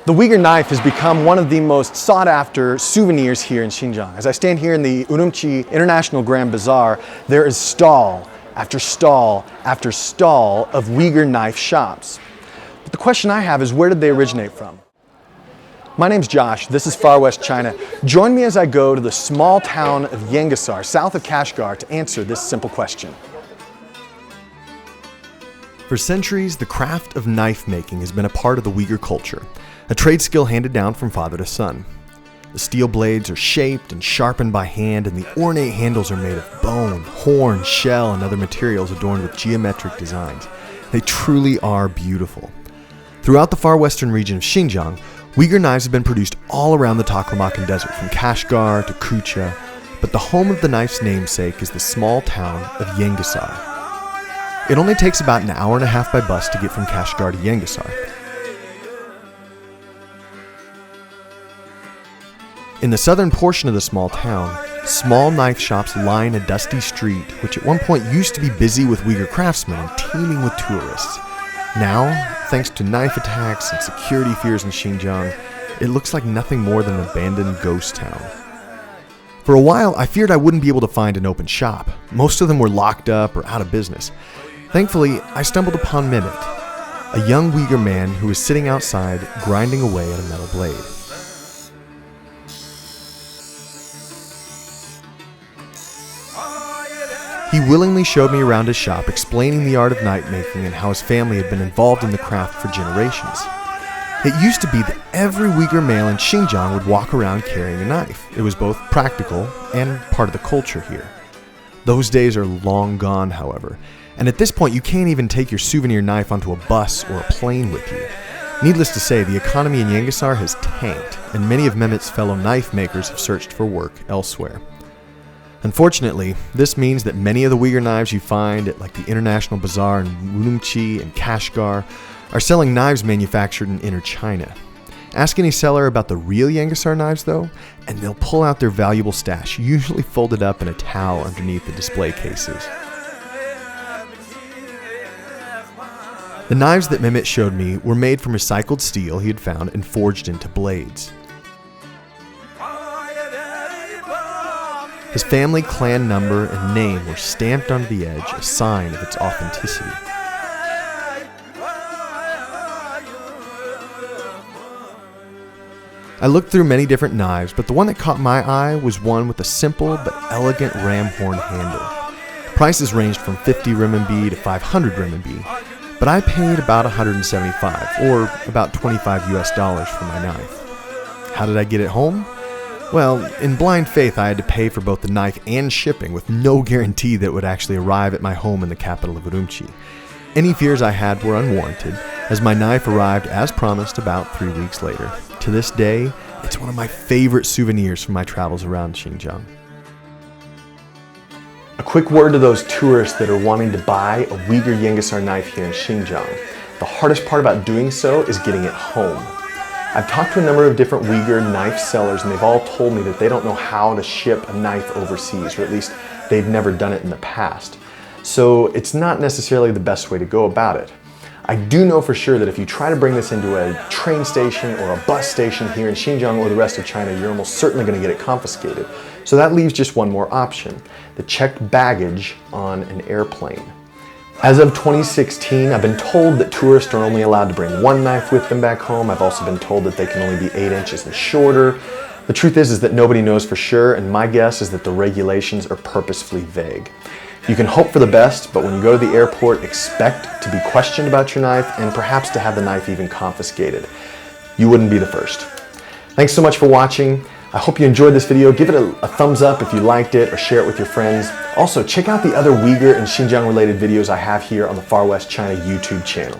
The Uyghur knife has become one of the most sought after souvenirs here in Xinjiang. As I stand here in the Urumqi International Grand Bazaar, there is stall after stall after stall of Uyghur knife shops. But the question I have is, where did they originate from? My name's Josh, this is Far West China. Join me as I go to the small town of Yengisar, south of Kashgar, to answer this simple question. For centuries, the craft of knife making has been a part of the Uyghur culture, a trade skill handed down from father to son. The steel blades are shaped and sharpened by hand, and the ornate handles are made of bone, horn, shell, and other materials adorned with geometric designs. They truly are beautiful. Throughout the far western region of Xinjiang, Uyghur knives have been produced all around the Taklamakan Desert, from Kashgar to Kucha, but the home of the knife's namesake is the small town of Yengisar. It only takes about an hour and a half by bus to get from Kashgar to Yengisar. In the southern portion of the small town, small knife shops line a dusty street, which at one point used to be busy with Uyghur craftsmen and teeming with tourists. Now, thanks to knife attacks and security fears in Xinjiang, it looks like nothing more than an abandoned ghost town. For a while, I feared I wouldn't be able to find an open shop. Most of them were locked up or out of business. Thankfully, I stumbled upon Mehmet, a young Uyghur man who was sitting outside grinding away at a metal blade. He willingly showed me around his shop, explaining the art of knife making and how his family had been involved in the craft for generations. It used to be that every Uyghur male in Xinjiang would walk around carrying a knife. It was both practical and part of the culture here. Those days are long gone, however, and at this point you can't even take your souvenir knife onto a bus or a plane with you. Needless to say, the economy in Yengisar has tanked, and many of Mehmet's fellow knife makers have searched for work elsewhere. Unfortunately, this means that many of the Uyghur knives you find at like the International Bazaar in Urumqi and Kashgar are selling knives manufactured in inner China. Ask any seller about the real Yengisar knives though, and they'll pull out their valuable stash, usually folded up in a towel underneath the display cases. The knives that Mehmet showed me were made from recycled steel he had found and forged into blades. His family, clan number, and name were stamped onto the edge, a sign of its authenticity. I looked through many different knives, but the one that caught my eye was one with a simple but elegant ram horn handle. Prices ranged from 50 renminbi to 500 renminbi, but I paid about 175, or about $25 for my knife. How did I get it home? Well, in blind faith, I had to pay for both the knife and shipping, with no guarantee that it would actually arrive at my home in the capital of Urumqi. Any fears I had were unwarranted, as my knife arrived as promised about 3 weeks later. To this day, it's one of my favorite souvenirs from my travels around Xinjiang. A quick word to those tourists that are wanting to buy a Uyghur Yengisar knife here in Xinjiang. The hardest part about doing so is getting it home. I've talked to a number of different Uyghur knife sellers, and they've all told me that they don't know how to ship a knife overseas, or at least they've never done it in the past. So it's not necessarily the best way to go about it. I do know for sure that if you try to bring this into a train station or a bus station here in Xinjiang or the rest of China, you're almost certainly going to get it confiscated. So that leaves just one more option: the checked baggage on an airplane. As of 2016, I've been told that tourists are only allowed to bring one knife with them back home. I've also been told that they can only be 8 inches and shorter. The truth is that nobody knows for sure, and my guess is that the regulations are purposefully vague. You can hope for the best, but when you go to the airport, expect to be questioned about your knife and perhaps to have the knife even confiscated. You wouldn't be the first. Thanks so much for watching. I hope you enjoyed this video. Give it a thumbs up if you liked it, or share it with your friends. Also, check out the other Uyghur and Xinjiang related videos I have here on the Far West China YouTube channel.